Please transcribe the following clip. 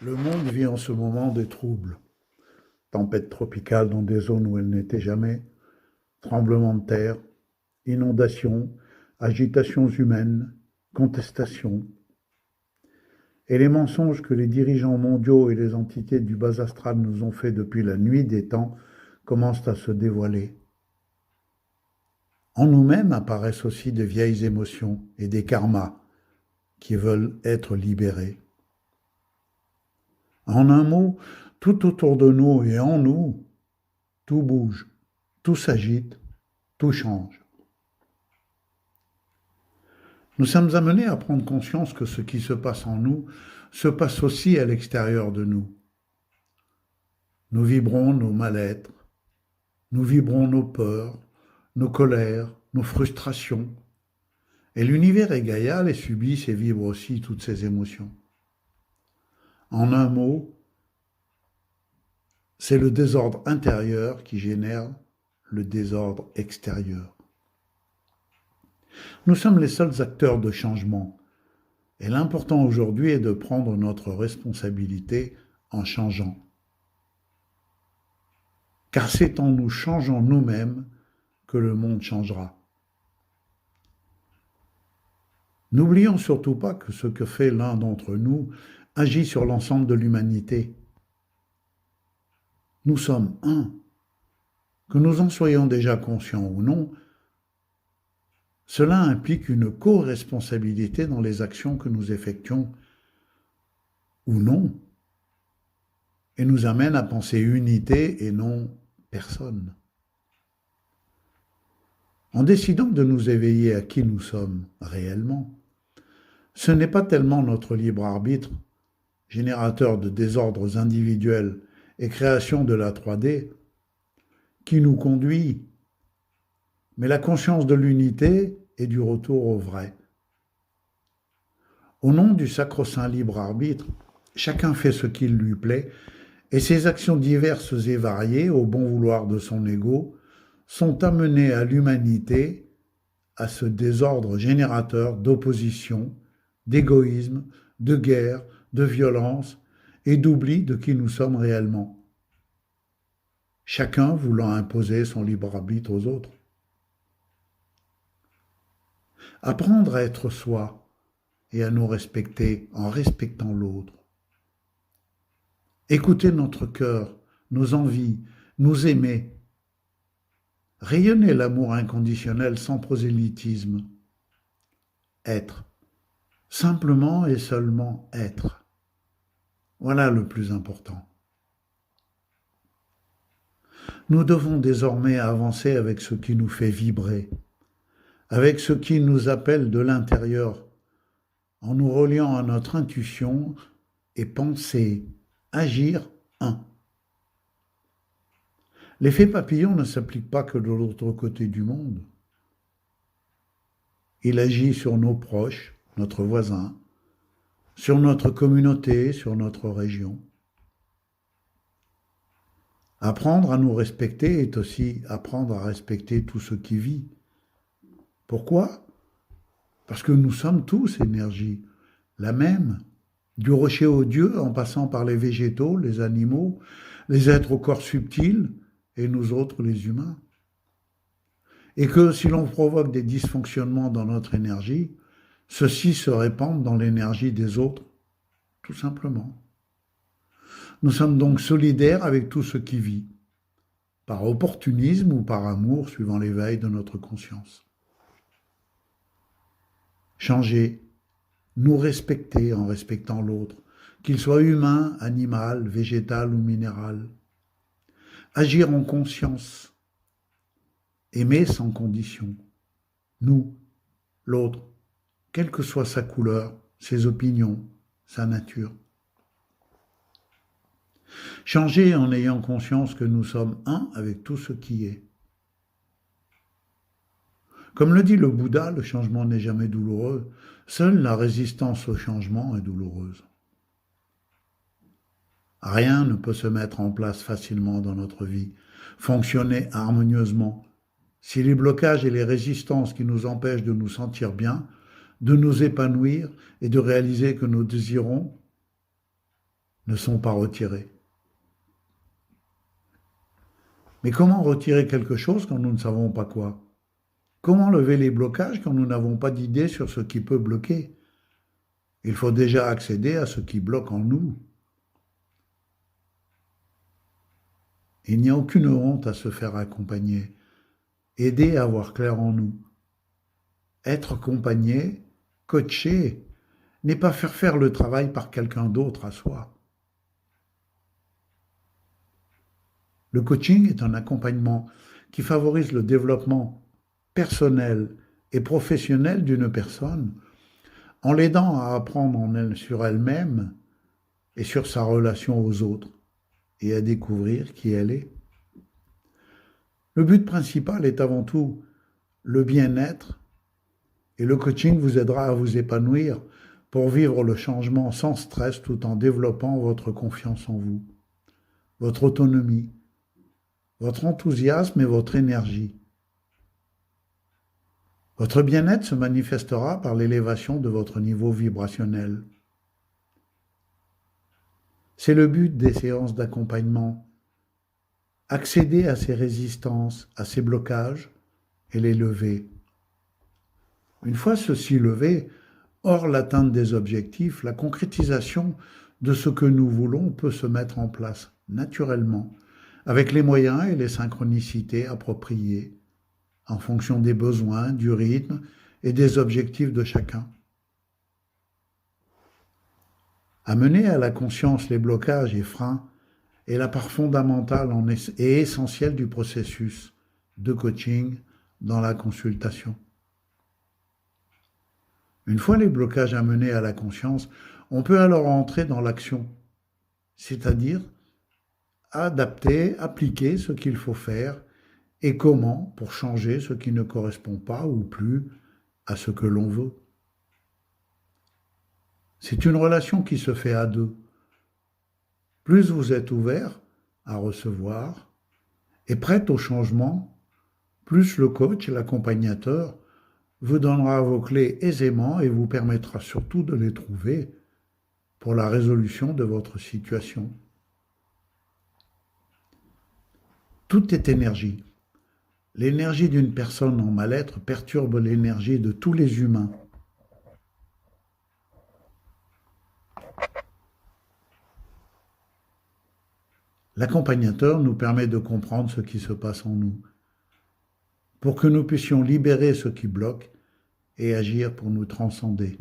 Le monde vit en ce moment des troubles. Tempêtes tropicales dans des zones où elles n'étaient jamais, tremblements de terre, inondations, agitations humaines, contestations. Et les mensonges que les dirigeants mondiaux et les entités du bas astral nous ont faits depuis la nuit des temps commencent à se dévoiler. En nous-mêmes apparaissent aussi de vieilles émotions et des karmas qui veulent être libérés. En un mot, tout autour de nous et en nous, tout bouge, tout s'agite, tout change. Nous sommes amenés à prendre conscience que ce qui se passe en nous se passe aussi à l'extérieur de nous. Nous vibrons nos mal-être, nous vibrons nos peurs, nos colères, nos frustrations. Et l'univers est Gaïa les subissent et vibre aussi toutes ces émotions. En un mot, c'est le désordre intérieur qui génère le désordre extérieur. Nous sommes les seuls acteurs de changement. Et l'important aujourd'hui est de prendre notre responsabilité en changeant. Car c'est en nous changeant nous-mêmes que le monde changera. N'oublions surtout pas que ce que fait l'un d'entre nous agit sur l'ensemble de l'humanité. Nous sommes un. Que nous en soyons déjà conscients ou non, cela implique une co-responsabilité dans les actions que nous effectuons ou non, et nous amène à penser unité et non personne. En décidant de nous éveiller à qui nous sommes réellement, ce n'est pas tellement notre libre arbitre, générateur de désordres individuels et création de la 3D, qui nous conduit, mais la conscience de l'unité et du retour au vrai. Au nom du sacro-saint libre arbitre, chacun fait ce qu'il lui plaît, et ses actions diverses et variées, au bon vouloir de son ego, sont amenées à l'humanité, à ce désordre générateur d'opposition, d'égoïsme, de guerre, de violence et d'oubli de qui nous sommes réellement. Chacun voulant imposer son libre arbitre aux autres. Apprendre à être soi et à nous respecter en respectant l'autre. Écouter notre cœur, nos envies, nous aimer. Rayonner l'amour inconditionnel sans prosélytisme. Être. Simplement et seulement être. Voilà le plus important. Nous devons désormais avancer avec ce qui nous fait vibrer, avec ce qui nous appelle de l'intérieur, en nous reliant à notre intuition et penser, agir un. L'effet papillon ne s'applique pas que de l'autre côté du monde. Il agit sur nos proches, notre voisin, sur notre communauté, sur notre région. Apprendre à nous respecter est aussi apprendre à respecter tout ce qui vit. Pourquoi? Parce que nous sommes tous énergie, la même, du rocher au Dieu en passant par les végétaux, les animaux, les êtres au corps subtil et nous autres les humains. Et que si l'on provoque des dysfonctionnements dans notre énergie, ceux-ci se répandent dans l'énergie des autres, tout simplement. Nous sommes donc solidaires avec tout ce qui vit, par opportunisme ou par amour, suivant l'éveil de notre conscience. Changer, nous respecter en respectant l'autre, qu'il soit humain, animal, végétal ou minéral. Agir en conscience, aimer sans condition. Nous, l'autre, quelle que soit sa couleur, ses opinions, sa nature. Changer en ayant conscience que nous sommes un avec tout ce qui est. Comme le dit le Bouddha, le changement n'est jamais douloureux. Seule la résistance au changement est douloureuse. Rien ne peut se mettre en place facilement dans notre vie, fonctionner harmonieusement, si les blocages et les résistances qui nous empêchent de nous sentir bien, de nous épanouir et de réaliser que nous désirons ne sont pas retirés. Mais comment retirer quelque chose quand nous ne savons pas quoi? Comment lever les blocages quand nous n'avons pas d'idée sur ce qui peut bloquer? Il faut déjà accéder à ce qui bloque en nous. Il n'y a aucune honte à se faire accompagner. Aider à voir clair en nous. Être accompagné, coaché, n'est pas faire le travail par quelqu'un d'autre à soi. Le coaching est un accompagnement qui favorise le développement personnel et professionnel d'une personne en l'aidant à apprendre sur elle-même et sur sa relation aux autres et à découvrir qui elle est. Le but principal est avant tout le bien-être et le coaching vous aidera à vous épanouir pour vivre le changement sans stress tout en développant votre confiance en vous, votre autonomie, votre enthousiasme et votre énergie. Votre bien-être se manifestera par l'élévation de votre niveau vibrationnel. C'est le but des séances d'accompagnement. Accéder à ces résistances, à ces blocages et les lever. Une fois ceux-ci levés, hors l'atteinte des objectifs, la concrétisation de ce que nous voulons peut se mettre en place naturellement, avec les moyens et les synchronicités appropriées, en fonction des besoins, du rythme et des objectifs de chacun. Amener à la conscience les blocages et freins est la part fondamentale et essentielle du processus de coaching dans la consultation. Une fois les blocages amenés à la conscience, on peut alors entrer dans l'action, c'est-à-dire adapter, appliquer ce qu'il faut faire et comment pour changer ce qui ne correspond pas ou plus à ce que l'on veut. C'est une relation qui se fait à deux. Plus vous êtes ouvert à recevoir et prêt au changement, plus le coach, l'accompagnateur, vous donnera vos clés aisément et vous permettra surtout de les trouver pour la résolution de votre situation. Tout est énergie. L'énergie d'une personne en mal-être perturbe l'énergie de tous les humains. L'accompagnateur nous permet de comprendre ce qui se passe en nous, pour que nous puissions libérer ce qui bloque et agir pour nous transcender.